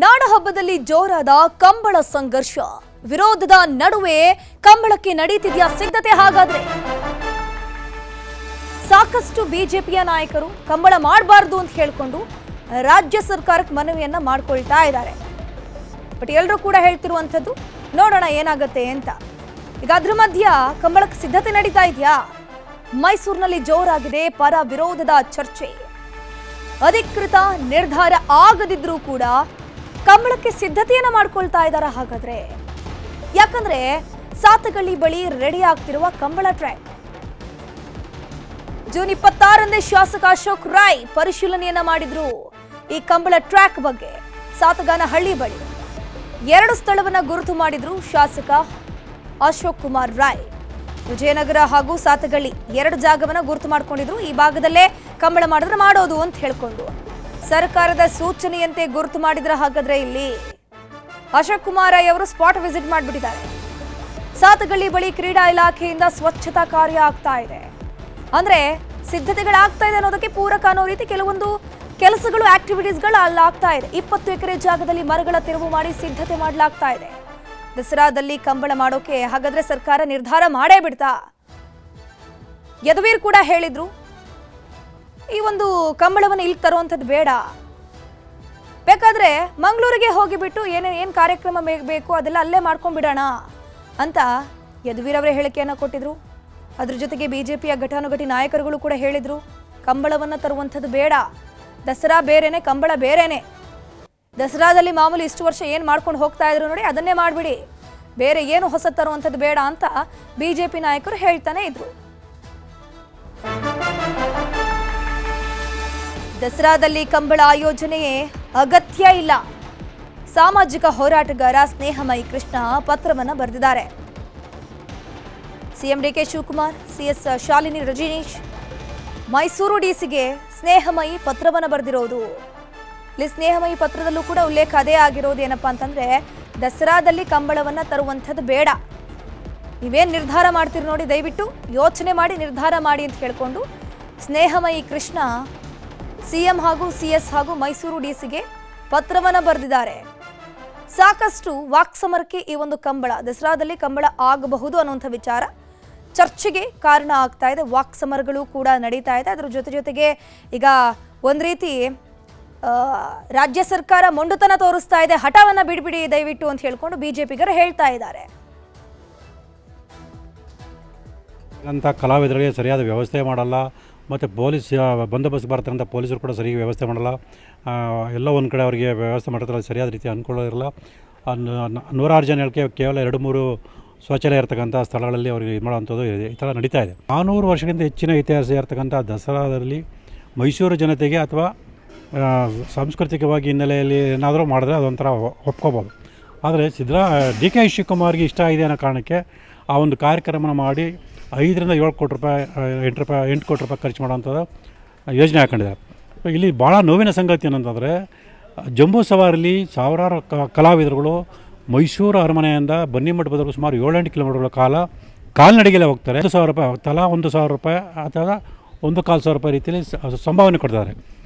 ನಾಡಹಬ್ಬದಲ್ಲಿ ಜೋರಾದ ಕಂಬಳ ಸಂಘರ್ಷ. ವಿರೋಧದ ನಡುವೆ ಕಂಬಳಕ್ಕೆ ನಡೀತಿದೆಯಾ ಸಿದ್ಧತೆ? ಹಾಗಾದ್ರೆ ಸಾಕಷ್ಟು ಬಿಜೆಪಿಯ ನಾಯಕರು ಕಂಬಳ ಮಾಡಬಾರದು ಅಂತ ಹೇಳಿಕೊಂಡು ರಾಜ್ಯ ಸರ್ಕಾರಕ್ಕೆ ಮನವಿಯನ್ನ ಮಾಡ್ಕೊಳ್ತಾ ಇದ್ದಾರೆ. ಬಟ್ ಎಲ್ಲರೂ ಕೂಡ ಹೇಳ್ತಿರುವಂಥದ್ದು ನೋಡೋಣ ಏನಾಗುತ್ತೆ ಅಂತ. ಈಗ ಅದ್ರ ಮಧ್ಯ ಕಂಬಳಕ್ಕೆ ಸಿದ್ಧತೆ ನಡೀತಾ ಇದೆಯಾ? ಮೈಸೂರಿನಲ್ಲಿ ಜೋರಾಗಿದೆ ಪರ ವಿರೋಧದ ಚರ್ಚೆ. ಅಧಿಕೃತ ನಿರ್ಧಾರ ಆಗದಿದ್ರೂ ಕೂಡ ಕಂಬಳಕ್ಕೆ ಸಿದ್ಧತೆಯನ್ನ ಮಾಡ್ಕೊಳ್ತಾ ಇದ್ದಾರೆ. ಹಾಗಾದ್ರೆ ಯಾಕಂದ್ರೆ ಸಾತಗಳ್ಳಿ ಬಳಿ ರೆಡಿ ಆಗ್ತಿರುವ ಕಂಬಳ ಟ್ರ್ಯಾಕ್ ಜೂನ್ 26ರಂದೇ ಶಾಸಕ ಅಶೋಕ್ ರೈ ಪರಿಶೀಲನೆಯನ್ನ ಮಾಡಿದ್ರು. ಈ ಕಂಬಳ ಟ್ರ್ಯಾಕ್ ಬಗ್ಗೆ ಸಾತಗಾನಹಳ್ಳಿ ಬಳಿ 2 ಸ್ಥಳವನ್ನ ಗುರುತು ಮಾಡಿದ್ರು ಶಾಸಕ ಅಶೋಕ್ ಕುಮಾರ್ ರೈ. ವಿಜಯನಗರ ಹಾಗೂ ಸಾತಗಳ್ಳಿ 2 ಜಾಗವನ್ನ ಗುರುತು ಮಾಡ್ಕೊಂಡಿದ್ರು. ಈ ಭಾಗದಲ್ಲೇ ಕಂಬಳ ಮಾಡಿದ್ರೆ ಮಾಡೋದು ಅಂತ ಹೇಳ್ಕೊಂಡು ಸರ್ಕಾರದ ಸೂಚನೆಯಂತೆ ಗುರುತು ಮಾಡಿದ್ರ. ಹಾಗಾದ್ರೆ ಇಲ್ಲಿ ಅಶೋಕ್ ಕುಮಾರ್ ರೈ ಅವರು ಸ್ಪಾಟ್ ವಿಸಿಟ್ ಮಾಡಿಬಿಟ್ಟಿದ್ದಾರೆ. ಸಾತಗಳ್ಳಿ ಬಳಿ ಕ್ರೀಡಾ ಇಲಾಖೆಯಿಂದ ಸ್ವಚ್ಛತಾ ಕಾರ್ಯ ಆಗ್ತಾ ಇದೆ. ಅಂದ್ರೆ ಸಿದ್ಧತೆಗಳಾಗ್ತಾ ಇದೆ ಅನ್ನೋದಕ್ಕೆ ಪೂರಕ ಅನ್ನೋ ರೀತಿ ಕೆಲವೊಂದು ಕೆಲಸಗಳು ಆಕ್ಟಿವಿಟೀಸ್ಗಳು ಅಲ್ಲಾಗ್ತಾ ಇದೆ. 20 ಎಕರೆ ಜಾಗದಲ್ಲಿ ಮರಗಳ ತೆರವು ಮಾಡಿ ಸಿದ್ಧತೆ ಮಾಡಲಾಗ್ತಾ ಇದೆ. ದಸರಾದಲ್ಲಿ ಕಂಬಳ ಮಾಡೋಕೆ ಹಾಗಾದ್ರೆ ಸರ್ಕಾರ ನಿರ್ಧಾರ ಮಾಡೇ ಬಿಡ್ತಾ? ಯದುವೀರ್ ಕೂಡ ಹೇಳಿದ್ರು ಈ ಒಂದು ಕಂಬಳವನ್ನು ಇಲ್ಲಿ ತರುವಂಥದ್ದು ಬೇಡ, ಬೇಕಾದ್ರೆ ಮಂಗಳೂರಿಗೆ ಹೋಗಿಬಿಟ್ಟು ಏನ್ ಕಾರ್ಯಕ್ರಮ ಬೇಕು ಅದೆಲ್ಲ ಅಲ್ಲೇ ಮಾಡ್ಕೊಂಡ್ಬಿಡೋಣ ಅಂತ ಯದುವೀರ್ ಅವರೇ ಹೇಳಿಕೆಯನ್ನು ಕೊಟ್ಟಿದ್ರು. ಅದ್ರ ಜೊತೆಗೆ ಬಿಜೆಪಿಯ ಘಟಾನುಘಟಿ ನಾಯಕರುಗಳು ಕೂಡ ಹೇಳಿದ್ರು ಕಂಬಳವನ್ನು ತರುವಂಥದ್ದು ಬೇಡ, ದಸರಾ ಬೇರೆನೆ ಕಂಬಳ ಬೇರೆನೆ. ದಸರಾದಲ್ಲಿ ಮಾಮೂಲಿ ಇಷ್ಟು ವರ್ಷ ಏನು ಮಾಡ್ಕೊಂಡು ಹೋಗ್ತಾ ಇದ್ರು ನೋಡಿ ಅದನ್ನೇ ಮಾಡಿಬಿಡಿ, ಬೇರೆ ಏನು ಹೊಸ ತರುವಂಥದ್ದು ಬೇಡ ಅಂತ ಬಿಜೆಪಿ ನಾಯಕರು ಹೇಳ್ತಾನೆ ಇದ್ರು. ದಸರಾದಲ್ಲಿ ಕಂಬಳ ಆಯೋಜನೆಯೇ ಅಗತ್ಯ ಇಲ್ಲ. ಸಾಮಾಜಿಕ ಹೋರಾಟಗಾರ ಸ್ನೇಹಮಯಿ ಕೃಷ್ಣ ಪತ್ರವನ್ನು ಬರೆದಿದ್ದಾರೆ. CM D K Shivakumar, CS Shalini Rajneesh, Mysuru ಡಿಸಿಗೆ ಸ್ನೇಹಮಯಿ ಪತ್ರವನ್ನು ಬರೆದಿರೋದು. ಇಲ್ಲಿ ಸ್ನೇಹಮಯಿ ಪತ್ರದಲ್ಲೂ ಕೂಡ ಉಲ್ಲೇಖ ಅದೇ ಆಗಿರೋದು. ಏನಪ್ಪಾ ಅಂತಂದ್ರೆ ದಸರಾದಲ್ಲಿ ಕಂಬಳವನ್ನ ತರುವಂಥದ್ದು ಬೇಡ, ನೀವೇನು ನಿರ್ಧಾರ ಮಾಡ್ತೀರಿ ನೋಡಿ ದಯವಿಟ್ಟು ಯೋಚನೆ ಮಾಡಿ ನಿರ್ಧಾರ ಮಾಡಿ ಅಂತ ಹೇಳ್ಕೊಂಡು ಸ್ನೇಹಮಯಿ ಕೃಷ್ಣ ಸಿಎಂ ಹಾಗೂ ಸಿಎಸ್ ಹಾಗೂ ಮೈಸೂರು ಡಿಸಿಗೆ ಪತ್ರವನ್ನು ಬರೆದಿದ್ದಾರೆ. ಸಾಕಷ್ಟು ವಾಕ್ಸಮರಕ್ಕೆ ಈ ಒಂದು ಕಂಬಳ ದಸರಾದಲ್ಲಿ ಕಂಬಳ ಆಗಬಹುದು ಅನ್ನುವಂಥ ವಿಚಾರ ಚರ್ಚೆಗೆ ಕಾರಣ ಆಗ್ತಾ ಇದೆ. ವಾಕ್ಸಮರಗಳು ಕೂಡ ನಡೀತಾ ಇದೆ. ಅದರ ಜೊತೆಗೆ ಈಗ ಒಂದು ರೀತಿ ರಾಜ್ಯ ಸರ್ಕಾರ ಮೊಂಡುತನ ತೋರಿಸ್ತಾ ಇದೆ, ಹಠವನ್ನ ಬಿಡ್ಬಿಡಿ ದಯವಿಟ್ಟು ಅಂತ ಹೇಳ್ಕೊಂಡು ಬಿಜೆಪಿಗರು ಹೇಳ್ತಾ ಇದ್ದಾರೆ. ಅಂತ ಕಲಾವಿದರಿಗೆ ಸರಿಯಾದ ವ್ಯವಸ್ಥೆ ಮಾಡಲ್ಲ, ಮತ್ತು ಪೊಲೀಸ್ ಬಂದೋಬಸ್ತ್ ಬರ್ತಕ್ಕಂಥ ಪೊಲೀಸರು ಕೂಡ ಸರಿಯಾಗಿ ವ್ಯವಸ್ಥೆ ಮಾಡಲ್ಲ. ಎಲ್ಲ ಒಂದು ಕಡೆ ಅವರಿಗೆ ವ್ಯವಸ್ಥೆ ಮಾಡೋದ್ರಲ್ಲಿ ಸರಿಯಾದ ರೀತಿ ಅನುಕೂಲ ಇರಲ್ಲ. 106 ಜನಕ್ಕೆ ಕೇವಲ 2-3 ಶೌಚಾಲಯ ಇರತಕ್ಕಂಥ ಸ್ಥಳಗಳಲ್ಲಿ ಅವರಿಗೆ ಇದು ಮಾಡೋವಂಥದ್ದು ಈ ಥರ ನಡೀತಾ ಇದೆ. 400 ವರ್ಷಕ್ಕಿಂತ ಹೆಚ್ಚಿನ ಇತಿಹಾಸ ಇರತಕ್ಕಂಥ ದಸರಾದಲ್ಲಿ ಮೈಸೂರು ಜನತೆಗೆ ಅಥವಾ ಸಾಂಸ್ಕೃತಿಕವಾಗಿ ಹಿನ್ನೆಲೆಯಲ್ಲಿ ಏನಾದರೂ ಮಾಡಿದ್ರೆ ಅದೊಂಥರ ಒಪ್ಕೋಬೋದು. ಆದರೆ ಡಿ.ಕೆ. ಶಿವಕುಮಾರ್ಗೆ ಇಷ್ಟ ಇದೆ ಅನ್ನೋ ಕಾರಣಕ್ಕೆ ಆ ಒಂದು ಕಾರ್ಯಕ್ರಮನ ಮಾಡಿ 5ರಿಂದ 7 ಕೋಟಿ ರೂಪಾಯಿ 8 ಕೋಟಿ ರೂಪಾಯಿ ಖರ್ಚು ಮಾಡೋವಂಥದ್ದು ಯೋಜನೆ ಹಾಕೊಂಡಿದ್ದಾರೆ. ಇಲ್ಲಿ ಭಾಳ ನೋವಿನ ಸಂಗತಿ ಏನಂತಂದರೆ ಜಂಬೂ ಸವಾರಿಲಿ ಸಾವಿರಾರು ಕಲಾವಿದರುಗಳು ಮೈಸೂರು ಅರಮನೆಯಿಂದ ಬನ್ನಿಮಠದವರೆಗೂ ಸುಮಾರು 7-8 ಕಿಲೋಮೀಟರ್ಗಳ ಕಾಲ ಕಾಲ್ನಡಿಗೆಲ್ಲೇ ಹೋಗ್ತಾರೆ. 1,000 ರೂಪಾಯಿ ತಲಾ 1,000 ರೂಪಾಯಿ ಅಥವಾ 1,500 ರೂಪಾಯಿ ರೀತಿಯಲ್ಲಿ ಸಂಭಾವನೆ ಕೊಡ್ತಾರೆ.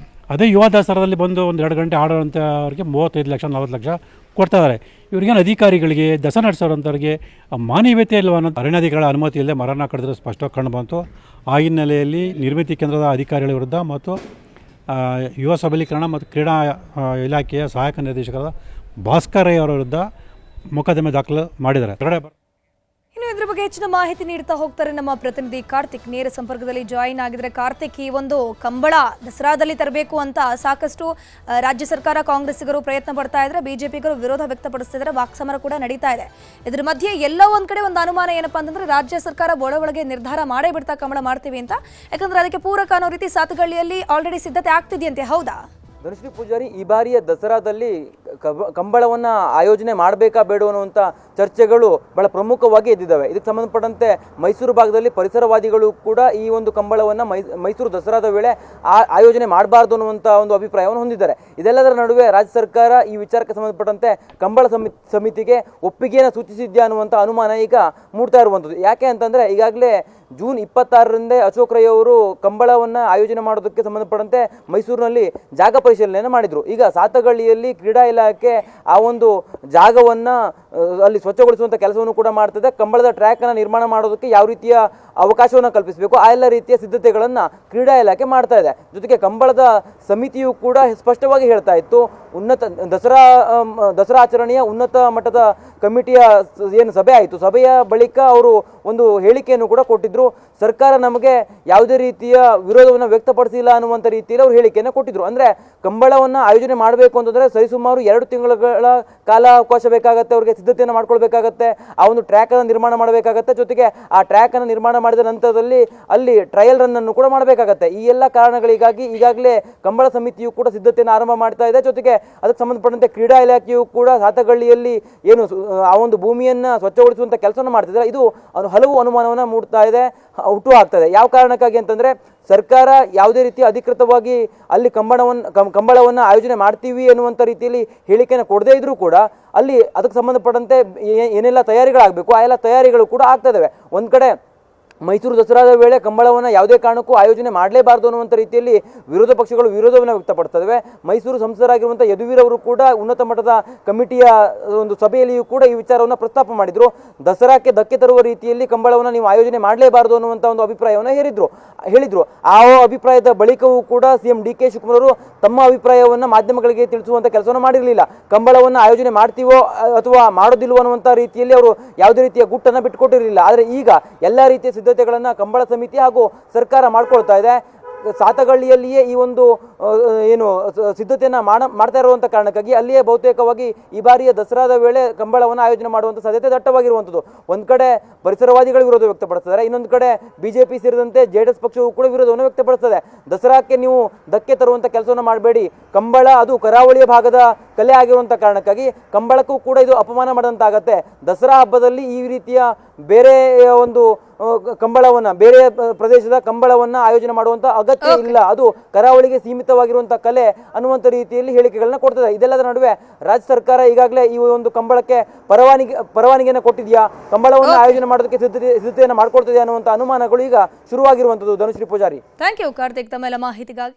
ಅದೇ ಯುವ ದಸರಾದಲ್ಲಿ ಬಂದು 1-2 ಗಂಟೆ ಆಡೋವಂಥವ್ರಿಗೆ 35 ಲಕ್ಷ 40 ಲಕ್ಷ ಕೊಡ್ತಾಯಿದ್ದಾರೆ. ಇವ್ರಿಗೇನು ಅಧಿಕಾರಿಗಳಿಗೆ ದಸರಾ ನಡೆಸೋರಂಥವ್ರಿಗೆ ಮಾನವೀಯತೆ ಇಲ್ವ ಅನ್ನೋದು ಅರಣ್ಯಾಧಿಕಾರಿಗಳ ಅನುಮತಿ ಇಲ್ಲದೆ ಮರನ ಕಡಿದ್ರೆ ಸ್ಪಷ್ಟವಾಗಿ ಕಂಡು ಬಂತು. ಆ ಹಿನ್ನೆಲೆಯಲ್ಲಿ ನಿರ್ಮಿತಿ ಕೇಂದ್ರದ ಅಧಿಕಾರಿಗಳ ವಿರುದ್ಧ ಮತ್ತು ಯುವ ಸಬಲೀಕರಣ ಮತ್ತು ಕ್ರೀಡಾ ಇಲಾಖೆಯ ಸಹಾಯಕ ನಿರ್ದೇಶಕರಾದ ಭಾಸ್ಕರ್ ರೈ ಅವರ ವಿರುದ್ಧ ಮೊಕದ್ದಮೆ ದಾಖಲು ಮಾಡಿದ್ದಾರೆ. ಇನ್ನು ಇದ್ರ ಬಗ್ಗೆ ಹೆಚ್ಚಿನ ಮಾಹಿತಿ ನೀಡ್ತಾ ಹೋಗ್ತಾರೆ ನಮ್ಮ ಪ್ರತಿನಿಧಿ ಕಾರ್ತಿಕ್. ನೇರ ಸಂಪರ್ಕದಲ್ಲಿ ಜಾಯಿನ್ ಆಗಿದ್ರೆ ಕಾರ್ತಿಕ್, ಈ ಒಂದು ಕಂಬಳ ದಸರಾದಲ್ಲಿ ತರಬೇಕು ಅಂತ ಸಾಕಷ್ಟು ರಾಜ್ಯ ಸರ್ಕಾರ ಕಾಂಗ್ರೆಸ್ಸಿಗರು ಪ್ರಯತ್ನ ಪಡ್ತಾ ಇದ್ರೆ, ಬಿಜೆಪಿಗರು ವಿರೋಧ ವ್ಯಕ್ತಪಡಿಸ್ತಿದ್ದಾರೆ, ವಾಕ್ಸಮರ ಕೂಡ ನಡೀತಾ ಇದೆ. ಇದ್ರ ಮಧ್ಯೆ ಎಲ್ಲೋ ಒಂದ್ ಕಡೆ ಒಂದು ಅನುಮಾನ ಏನಪ್ಪಾ ಅಂತಂದ್ರೆ ರಾಜ್ಯ ಸರ್ಕಾರ ಒಳಗೆ ನಿರ್ಧಾರ ಮಾಡೇ ಬಿಡ್ತಾ ಕಂಬಳ ಮಾಡ್ತೀವಿ ಅಂತ. ಯಾಕಂದ್ರೆ ಅದಕ್ಕೆ ಪೂರಕ ಅನ್ನೋ ರೀತಿ ಸಾತಗಳ್ಳಿಯಲ್ಲಿ ಆಲ್ರೆಡಿ ಸಿದ್ಧತೆ ಆಗ್ತಿದೆಯಂತೆ, ಹೌದಾ? ಧನುಶ್ರೀ ಪೂಜಾರಿ, ಈ ಬಾರಿಯ ದಸರಾದಲ್ಲಿ ಕಂಬಳವನ್ನು ಆಯೋಜನೆ ಮಾಡಬೇಕಾ ಬೇಡ ಅನ್ನುವಂಥ ಚರ್ಚೆಗಳು ಬಹಳ ಪ್ರಮುಖವಾಗಿ ಎದ್ದಿದ್ದಾವೆ. ಇದಕ್ಕೆ ಸಂಬಂಧಪಟ್ಟಂತೆ ಮೈಸೂರು ಭಾಗದಲ್ಲಿ ಪರಿಸರವಾದಿಗಳು ಕೂಡ ಈ ಒಂದು ಕಂಬಳವನ್ನು ಮೈಸೂರು ದಸರಾದ ವೇಳೆ ಆಯೋಜನೆ ಮಾಡಬಾರ್ದು ಅನ್ನುವಂಥ ಒಂದು ಅಭಿಪ್ರಾಯವನ್ನು ಹೊಂದಿದ್ದಾರೆ. ಇದೆಲ್ಲದರ ನಡುವೆ ರಾಜ್ಯ ಸರ್ಕಾರ ಈ ವಿಚಾರಕ್ಕೆ ಸಂಬಂಧಪಟ್ಟಂತೆ ಕಂಬಳ ಸಮಿತಿಗೆ ಒಪ್ಪಿಗೆಯನ್ನು ಸೂಚಿಸಿದ್ಯಾ ಅನ್ನುವಂಥ ಅನುಮಾನ ಈಗ ಮೂಡ್ತಾ ಇರುವಂಥದ್ದು. ಯಾಕೆ ಅಂತಂದರೆ ಈಗಾಗಲೇ ಜೂನ್ 26ರಂದೇ ಅಶೋಕ್ ರೈ ಅವರು ಕಂಬಳವನ್ನು ಆಯೋಜನೆ ಮಾಡೋದಕ್ಕೆ ಸಂಬಂಧಪಟ್ಟಂತೆ ಮೈಸೂರಿನಲ್ಲಿ ಜಾಗ ಪರಿಶೀಲನೆಯನ್ನು ಮಾಡಿದರು. ಈಗ ಸಾತಗಳ್ಳಿಯಲ್ಲಿ ಕ್ರೀಡಾ ಇಲಾಖೆ ಇಲಾಖೆ ಆ ಒಂದು ಜಾಗವನ್ನು ಅಲ್ಲಿ ಸ್ವಚ್ಛಗೊಳಿಸುವಂಥ ಕೆಲಸವನ್ನು ಕೂಡ ಮಾಡ್ತದೆ. ಕಂಬಳದ ಟ್ರ್ಯಾಕನ್ನು ನಿರ್ಮಾಣ ಮಾಡೋದಕ್ಕೆ ಯಾವ ರೀತಿಯ ಅವಕಾಶವನ್ನು ಕಲ್ಪಿಸಬೇಕು ಆ ಎಲ್ಲ ರೀತಿಯ ಸಿದ್ಧತೆಗಳನ್ನು ಕ್ರೀಡಾ ಇಲಾಖೆ ಮಾಡ್ತಾ ಇದೆ. ಜೊತೆಗೆ ಕಂಬಳದ ಸಮಿತಿಯು ಕೂಡ ಸ್ಪಷ್ಟವಾಗಿ ಹೇಳ್ತಾ ಇತ್ತು, ದಸರಾ ಆಚರಣೆಯ ಉನ್ನತ ಮಟ್ಟದ ಕಮಿಟಿಯ ಏನು ಸಭೆ ಆಯಿತು, ಸಭೆಯ ಬಳಿಕ ಅವರು ಒಂದು ಹೇಳಿಕೆಯನ್ನು ಕೂಡ ಕೊಟ್ಟಿದ್ರು. ಸರ್ಕಾರ ನಮಗೆ ಯಾವುದೇ ರೀತಿಯ ವಿರೋಧವನ್ನು ವ್ಯಕ್ತಪಡಿಸಿಲ್ಲ ಅನ್ನುವಂಥ ರೀತಿಯಲ್ಲಿ ಅವರು ಹೇಳಿಕೆಯನ್ನು ಕೊಟ್ಟಿದ್ರು. ಅಂದರೆ ಕಂಬಳವನ್ನು ಆಯೋಜನೆ ಮಾಡಬೇಕು ಅಂತಂದರೆ ಸರಿಸುಮಾರು 2 ತಿಂಗಳ ಕಾಲಾವಕಾಶ ಬೇಕಾಗುತ್ತೆ, ಅವರಿಗೆ ಸಿದ್ಧತೆಯನ್ನು ಮಾಡ್ಕೊಳ್ಬೇಕಾಗತ್ತೆ, ಆ ಒಂದು ಟ್ರ್ಯಾಕನ್ನು ನಿರ್ಮಾಣ ಮಾಡಬೇಕಾಗತ್ತೆ. ಜೊತೆಗೆ ಆ ಟ್ರ್ಯಾಕನ್ನು ನಿರ್ಮಾಣ ಮಾಡಿದ ನಂತರದಲ್ಲಿ ಅಲ್ಲಿ ಟ್ರಯಲ್ ರನ್ನನ್ನು ಕೂಡ ಮಾಡಬೇಕಾಗತ್ತೆ. ಈ ಎಲ್ಲ ಕಾರಣಗಳಿಗಾಗಿ ಈಗಾಗಲೇ ಕಂಬಳ ಸಮಿತಿಯು ಕೂಡ ಸಿದ್ಧತೆಯನ್ನು ಆರಂಭ ಮಾಡ್ತಾ ಇದೆ. ಜೊತೆಗೆ ಅದಕ್ಕೆ ಸಂಬಂಧಪಟ್ಟಂತೆ ಕ್ರೀಡಾ ಇಲಾಖೆಯು ಕೂಡ ಸಾತಗಳ್ಳಿಯಲ್ಲಿ ಏನು ಆ ಒಂದು ಭೂಮಿಯನ್ನು ಸ್ವಚ್ಛಗೊಳಿಸುವಂಥ ಕೆಲಸವನ್ನು ಮಾಡ್ತಿದ್ದಾರೆ. ಇದು ಹಲವು ಅನುಮಾನವನ್ನು ಮೂಡ್ತಾ ಇದೆ, ಹುಟ್ಟು ಹಾಕ್ತದೆ. ಯಾವ ಕಾರಣಕ್ಕಾಗಿ ಅಂತಂದರೆ ಸರ್ಕಾರ ಯಾವುದೇ ರೀತಿ ಅಧಿಕೃತವಾಗಿ ಅಲ್ಲಿ ಕಂಬಳವನ್ನು ಆಯೋಜನೆ ಮಾಡ್ತೀವಿ ಅನ್ನುವಂಥ ರೀತಿಯಲ್ಲಿ ಹೇಳಿಕೆಯನ್ನು ಕೊಡದೇ ಇದ್ರೂ ಕೂಡ ಅಲ್ಲಿ ಅದಕ್ಕೆ ಸಂಬಂಧಪಟ್ಟಂತೆ ಏನೆಲ್ಲ ತಯಾರಿಗಳಾಗಬೇಕು ಆ ಎಲ್ಲ ತಯಾರಿಗಳು ಕೂಡ ಆಗ್ತಾ ಇದ್ದಾವೆ. ಒಂದು ಕಡೆ ಮೈಸೂರು ದಸರಾದ ವೇಳೆ ಕಂಬಳವನ್ನು ಯಾವುದೇ ಕಾರಣಕ್ಕೂ ಆಯೋಜನೆ ಮಾಡಲೇಬಾರದು ಅನ್ನುವಂಥ ರೀತಿಯಲ್ಲಿ ವಿರೋಧ ಪಕ್ಷಗಳು ವಿರೋಧವನ್ನು ವ್ಯಕ್ತಪಡ್ತವೆ. ಮೈಸೂರು ಸಂಸದರಾಗಿರುವಂಥ ಯದುವೀರ್ ಅವರು ಕೂಡ ಉನ್ನತ ಮಟ್ಟದ ಕಮಿಟಿಯ ಒಂದು ಸಭೆಯಲ್ಲಿಯೂ ಕೂಡ ಈ ವಿಚಾರವನ್ನು ಪ್ರಸ್ತಾಪ ಮಾಡಿದರು. ದಸರಾಕ್ಕೆ ಧಕ್ಕೆ ತರುವ ರೀತಿಯಲ್ಲಿ ಕಂಬಳವನ್ನು ನೀವು ಆಯೋಜನೆ ಮಾಡಲೇಬಾರದು ಅನ್ನುವಂಥ ಒಂದು ಅಭಿಪ್ರಾಯವನ್ನು ಹೇಳಿದರು. ಆ ಅಭಿಪ್ರಾಯದ ಬಳಿಕವೂ ಕೂಡ ಸಿಎಂ ಡಿ ಕೆ ಶಿವಕುಮಾರ್ ಅವರು ತಮ್ಮ ಅಭಿಪ್ರಾಯವನ್ನು ಮಾಧ್ಯಮಗಳಿಗೆ ತಿಳಿಸುವಂಥ ಕೆಲಸವನ್ನು ಮಾಡಿರಲಿಲ್ಲ. ಕಂಬಳವನ್ನು ಆಯೋಜನೆ ಮಾಡ್ತೀವೋ ಅಥವಾ ಮಾಡೋದಿಲ್ವೋ ಅನ್ನುವಂಥ ರೀತಿಯಲ್ಲಿ ಅವರು ಯಾವುದೇ ರೀತಿಯ ಗುಟ್ಟನ್ನು ಬಿಟ್ಟುಕೊಟ್ಟಿರಲಿಲ್ಲ. ಆದರೆ ಈಗ ಎಲ್ಲ ರೀತಿಯ ಸಿದ್ಧತೆಗಳನ್ನು ಕಂಬಳ ಸಮಿತಿ ಹಾಗೂ ಸರ್ಕಾರ ಮಾಡ್ಕೊಳ್ತಾ ಇದೆ. ಸಾತಗಳ್ಳಿಯಲ್ಲಿಯೇ ಈ ಒಂದು ಏನು ಸಿದ್ಧತೆಯನ್ನು ಮಾಡ್ತಾ ಇರುವಂಥ ಕಾರಣಕ್ಕಾಗಿ ಅಲ್ಲಿಯೇ ಬಹುತೇಕವಾಗಿ ಈ ಬಾರಿಯ ದಸರಾದ ವೇಳೆ ಕಂಬಳವನ್ನು ಆಯೋಜನೆ ಮಾಡುವಂಥ ಸಾಧ್ಯತೆ ದಟ್ಟವಾಗಿರುವಂಥದ್ದು. ಒಂದು ಕಡೆ ಪರಿಸರವಾದಿಗಳು ವಿರೋಧ ವ್ಯಕ್ತಪಡಿಸ್ತಾರೆ, ಇನ್ನೊಂದು ಕಡೆ ಬಿಜೆಪಿ ಸೇರಿದಂತೆ JDS ಪಕ್ಷವು ಕೂಡ ವಿರೋಧವನ್ನು ವ್ಯಕ್ತಪಡಿಸ್ತದೆ. ದಸರಾಕ್ಕೆ ನೀವು ಧಕ್ಕೆ ತರುವಂಥ ಕೆಲಸವನ್ನು ಮಾಡಬೇಡಿ, ಕಂಬಳ ಅದು ಕರಾವಳಿಯ ಭಾಗದ ಕಲೆ ಆಗಿರುವಂಥ ಕಾರಣಕ್ಕಾಗಿ ಕಂಬಳಕ್ಕೂ ಕೂಡ ಇದು ಅಪಮಾನ ಮಾಡಿದಂತಾಗತ್ತೆ. ದಸರಾ ಹಬ್ಬದಲ್ಲಿ ಈ ರೀತಿಯ ಬೇರೆ ಒಂದು ಕಂಬಳವನ್ನು ಬೇರೆ ಪ್ರದೇಶದ ಕಂಬಳವನ್ನು ಆಯೋಜನೆ ಮಾಡುವಂಥ ಅಗತ್ಯ ಇಲ್ಲ, ಅದು ಕರಾವಳಿಗೆ ಸೀಮಿತವಾಗಿರುವಂಥ ಕಲೆ ಅನ್ನುವಂಥ ರೀತಿಯಲ್ಲಿ ಹೇಳಿಕೆಗಳನ್ನ ಕೊಡ್ತದೆ. ಇದೆಲ್ಲದರ ನಡುವೆ ರಾಜ್ಯ ಸರ್ಕಾರ ಈಗಾಗಲೇ ಈ ಒಂದು ಕಂಬಳಕ್ಕೆ ಪರವಾನಗಿಯನ್ನು ಕೊಟ್ಟಿದೆಯಾ, ಕಂಬಳವನ್ನು ಆಯೋಜನೆ ಮಾಡೋದಕ್ಕೆ ಸಿದ್ಧತೆಯನ್ನು ಮಾಡ್ಕೊಳ್ತಿದೆಯಾ ಅನ್ನುವಂಥ ಅನುಮಾನಗಳು ಈಗ ಶುರುವಾಗಿರುವಂಥದ್ದು. ಧನುಶ್ರೀ ಪೂಜಾರಿ. ಥ್ಯಾಂಕ್ ಯು ಕಾರ್ತಿಕ್ ತಮ್ಮೆಲ್ಲ ಮಾಹಿತಿಗಾಗಿ.